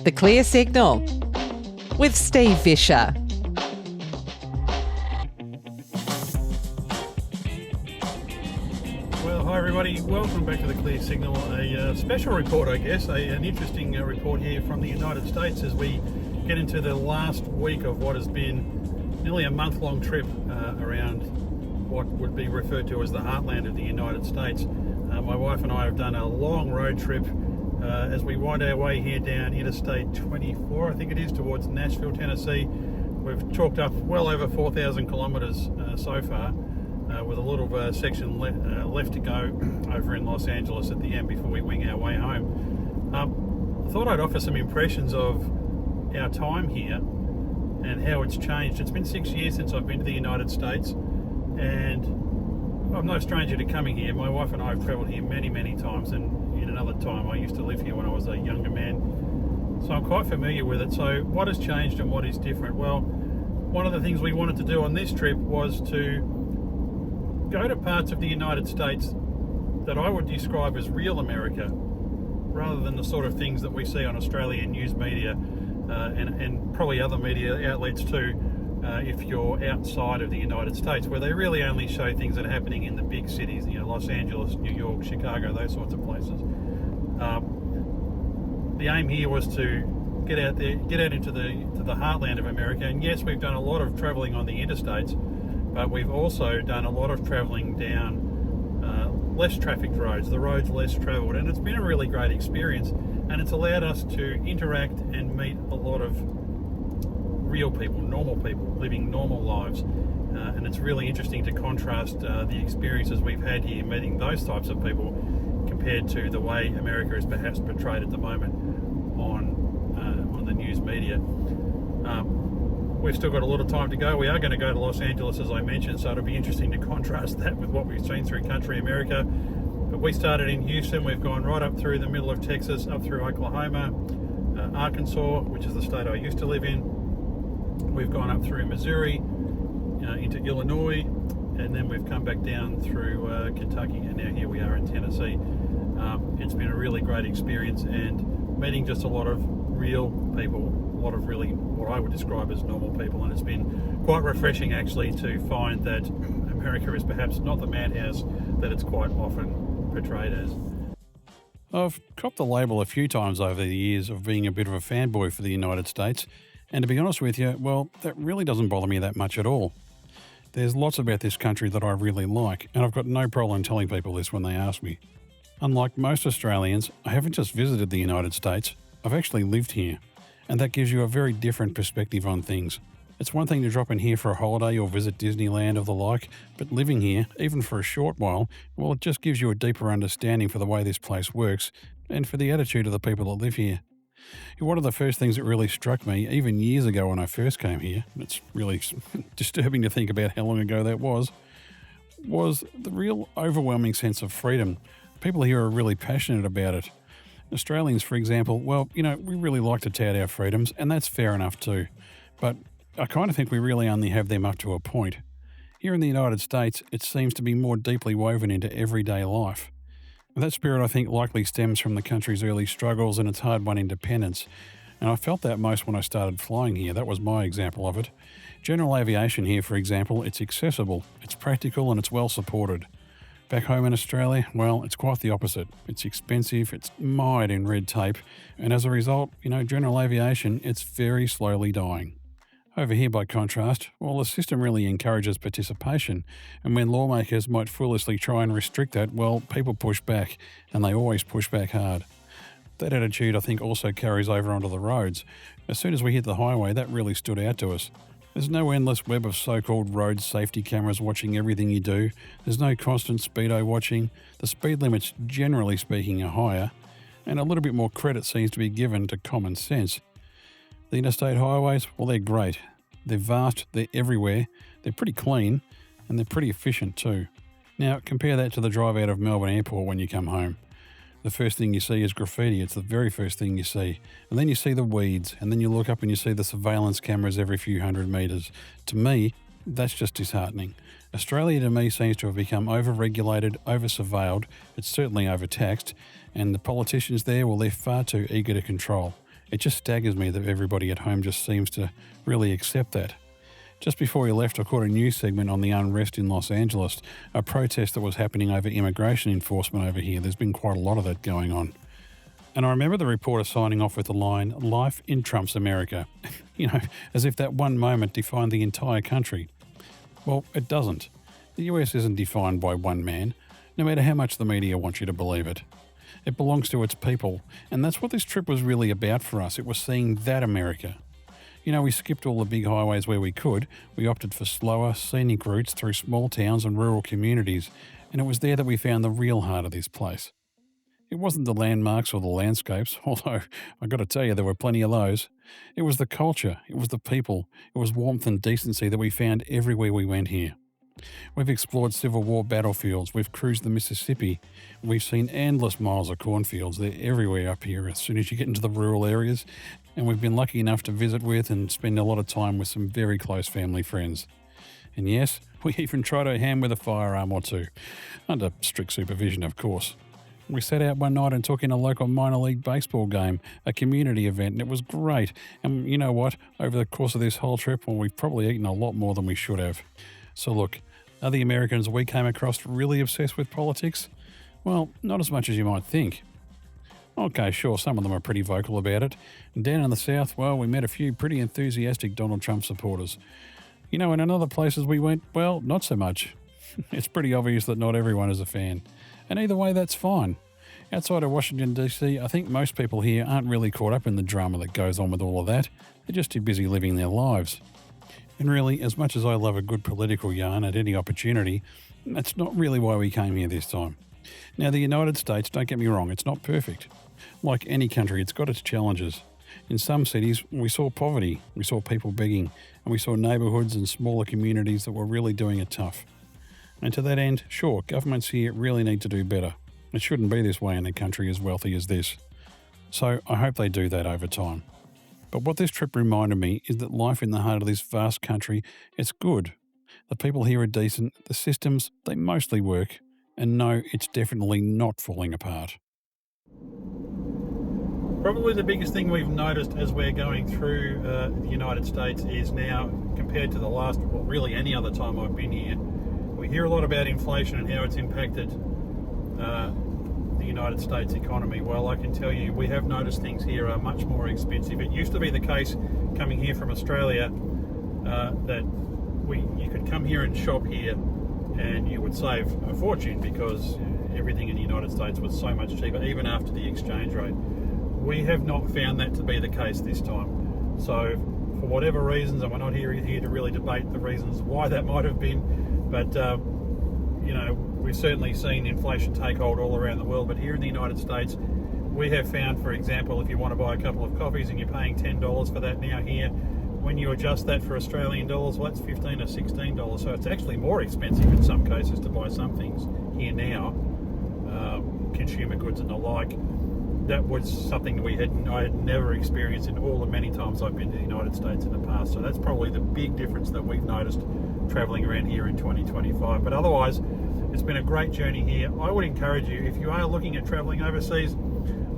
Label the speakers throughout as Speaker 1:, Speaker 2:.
Speaker 1: The Clear Signal with Steve Visscher.
Speaker 2: Well, hi everybody, welcome back to The Clear Signal. A special report, I guess, an interesting report here from the United States as we get into the last week of what has been nearly a month-long trip around what would be referred to as the Heartland of the United States. My wife and I have done a long road trip as we wind our way here down Interstate 24, I think it is, towards Nashville, Tennessee. We've chalked up well over 4,000 kilometres so far, with a little section left to go over in Los Angeles at the end before we wing our way home. I thought I'd offer some impressions of our time here and how it's changed. It's been 6 years since I've been to the United States, and I'm no stranger to coming here. My wife and I have travelled here many, many times, and in another time I used to live here when I was a younger man. So I'm quite familiar with it. So what has changed and what is different? Well, one of the things we wanted to do on this trip was to go to parts of the United States that I would describe as real America, rather than the sort of things that we see on Australian news media and probably other media outlets too, if you're outside of the United States, where they really only show things that are happening in the big cities, Los Angeles, New York, Chicago, those sorts of places. The aim here was to get out into the heartland of America, and yes, we've done a lot of travelling on the interstates, but we've also done a lot of travelling down less trafficked roads, the roads less travelled, and it's been a really great experience, and it's allowed us to interact and meet a lot of real people, normal people, living normal lives, and it's really interesting to contrast the experiences we've had here meeting those types of people compared to the way America is perhaps portrayed at the moment on the news media. We've still got a lot of time to go. We are going to go to Los Angeles, as I mentioned, so it'll be interesting to contrast that with what we've seen through country America. But we started in Houston, we've gone right up through the middle of Texas, up through Oklahoma, Arkansas, which is the state I used to live in. We've gone up through Missouri, into Illinois, and then we've come back down through Kentucky, and now here we are in Tennessee. It's been a really great experience, and meeting just a lot of real people, a lot of really what I would describe as normal people, and it's been quite refreshing actually to find that America is perhaps not the madhouse that it's quite often portrayed as.
Speaker 3: I've copped the label a few times over the years of being a bit of a fanboy for the United States, and to be honest with you, well, that really doesn't bother me that much at all. There's lots about this country that I really like, and I've got no problem telling people this when they ask me. Unlike most Australians, I haven't just visited the United States, I've actually lived here, and that gives you a very different perspective on things. It's one thing to drop in here for a holiday or visit Disneyland or the like, but living here, even for a short while, well, it just gives you a deeper understanding for the way this place works and for the attitude of the people that live here. One of the first things that really struck me, even years ago when I first came here, and it's really disturbing to think about how long ago that was the real overwhelming sense of freedom. People here are really passionate about it. Australians, for example, well, we really like to tout our freedoms, and that's fair enough too. But I kind of think we really only have them up to a point. Here in the United States, it seems to be more deeply woven into everyday life. That spirit, I think, likely stems from the country's early struggles and its hard-won independence. And I felt that most when I started flying here. That was my example of it. General aviation here, for example, it's accessible, it's practical, and it's well supported. Back home in Australia, well, it's quite the opposite. It's expensive, it's mired in red tape, and as a result, general aviation, it's very slowly dying. Over here, by contrast, well, the system really encourages participation, and when lawmakers might foolishly try and restrict that, well, people push back, and they always push back hard. That attitude, I think, also carries over onto the roads. As soon as we hit the highway, that really stood out to us. There's no endless web of so-called road safety cameras watching everything you do. There's no constant speedo watching. The speed limits, generally speaking, are higher, and a little bit more credit seems to be given to common sense. The interstate highways, well, they're great. They're vast, they're everywhere, they're pretty clean, and they're pretty efficient too. Now, compare that to the drive out of Melbourne Airport when you come home. The first thing you see is graffiti. It's the very first thing you see. And then you see the weeds, and then you look up and you see the surveillance cameras every few hundred metres. To me, that's just disheartening. Australia, to me, seems to have become over-regulated, over-surveilled, it's certainly overtaxed, and the politicians there, well, they're far too eager to control. It just staggers me that everybody at home just seems to really accept that. Just before we left, I caught a news segment on the unrest in Los Angeles, a protest that was happening over immigration enforcement over here. There's been quite a lot of that going on. And I remember the reporter signing off with the line, "Life in Trump's America." As if that one moment defined the entire country. Well, it doesn't. The US isn't defined by one man, no matter how much the media wants you to believe it. It belongs to its people, and that's what this trip was really about for us. It was seeing that America. We skipped all the big highways where we could. We opted for slower, scenic routes through small towns and rural communities, and it was there that we found the real heart of this place. It wasn't the landmarks or the landscapes, although I've got to tell you there were plenty of those. It was the culture, it was the people, it was warmth and decency that we found everywhere we went here. We've explored Civil War battlefields, we've cruised the Mississippi, we've seen endless miles of cornfields. They're everywhere up here as soon as you get into the rural areas, and we've been lucky enough to visit with and spend a lot of time with some very close family friends. And yes, we even tried our hand with a firearm or two, under strict supervision of course. We sat out one night and took in a local minor league baseball game, a community event, and it was great. And you know what? Over the course of this whole trip, we've probably eaten a lot more than we should have. So look, are the Americans we came across really obsessed with politics? Well, not as much as you might think. Okay, sure, some of them are pretty vocal about it. And down in the South, well, we met a few pretty enthusiastic Donald Trump supporters. And in other places we went, well, not so much. It's pretty obvious that not everyone is a fan. And either way, that's fine. Outside of Washington, D.C., I think most people here aren't really caught up in the drama that goes on with all of that. They're just too busy living their lives. And really, as much as I love a good political yarn at any opportunity, that's not really why we came here this time. Now, the United States, don't get me wrong, it's not perfect. Like any country, it's got its challenges. In some cities, we saw poverty, we saw people begging, and we saw neighbourhoods and smaller communities that were really doing it tough. And to that end, sure, governments here really need to do better. It shouldn't be this way in a country as wealthy as this. So I hope they do that over time. But what this trip reminded me is that life in the heart of this vast country, it's good. The people here are decent, the systems, they mostly work, and no, it's definitely not falling apart.
Speaker 2: Probably the biggest thing we've noticed as we're going through the United States is now, compared to the last, well, really any other time I've been here, we hear a lot about inflation and how it's impacted the United States economy. Well, I can tell you, we have noticed things here are much more expensive. It used to be the case coming here from Australia that you could come here and shop here and you would save a fortune because everything in the United States was so much cheaper, even after the exchange rate. We have not found that to be the case this time. So for whatever reasons, and we're not here to really debate the reasons why that might have been, but we've certainly seen inflation take hold all around the world. But here in the United States, we have found, for example, if you want to buy a couple of coffees and you're paying $10 for that now here, when you adjust that for Australian dollars, well, that's $15 or $16. So it's actually more expensive in some cases to buy some things here now, consumer goods and the like. That was something I had never experienced in all the many times I've been to the United States in the past. So that's probably the big difference that we've noticed travelling around here in 2025. But otherwise, it's been a great journey here. I would encourage you, if you are looking at travelling overseas,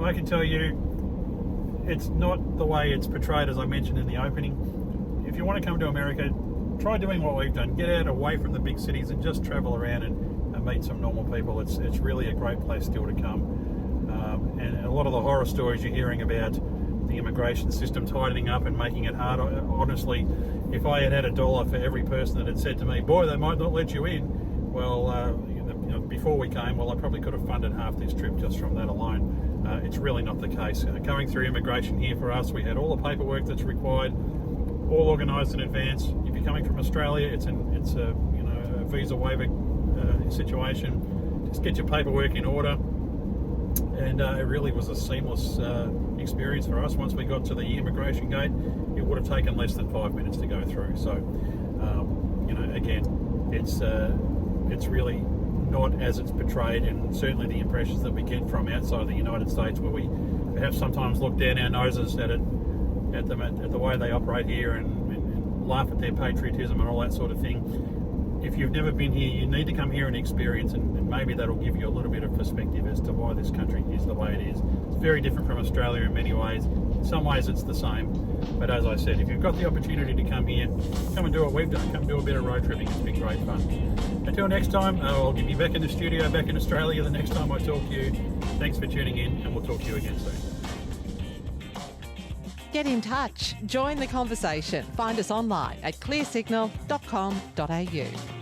Speaker 2: I can tell you it's not the way it's portrayed, as I mentioned in the opening. If you want to come to America, try doing what we've done. Get out away from the big cities and just travel around and meet some normal people. It's really a great place still to come. And a lot of the horror stories you're hearing about the immigration system tightening up and making it hard, honestly, if I had $1 for every person that had said to me, boy, they might not let you in, well, before we came, I probably could have funded half this trip just from that alone. It's really not the case. Going through immigration here for us, we had all the paperwork that's required, all organised in advance. If you're coming from Australia, it's a visa waiver situation. Just get your paperwork in order. And it really was a seamless experience for us. Once we got to the immigration gate, it would have taken less than 5 minutes to go through. So, again, it's really not as it's portrayed, and certainly the impressions that we get from outside the United States, where we perhaps sometimes look down our noses at the way they operate here and laugh at their patriotism and all that sort of thing. If you've never been here, you need to come here and experience, and maybe that'll give you a little bit of perspective as to why this country is the way it is. It's very different from Australia in many ways, In some ways it's the same, but as I said, if you've got the opportunity to come here, come and do what we've done. Come do a bit of road tripping. It's been great fun. Until next time, I'll be back in the studio, back in Australia the next time I talk to you. Thanks for tuning in, and we'll talk to you again soon.
Speaker 1: Get in touch. Join the conversation. Find us online at clearsignal.com.au.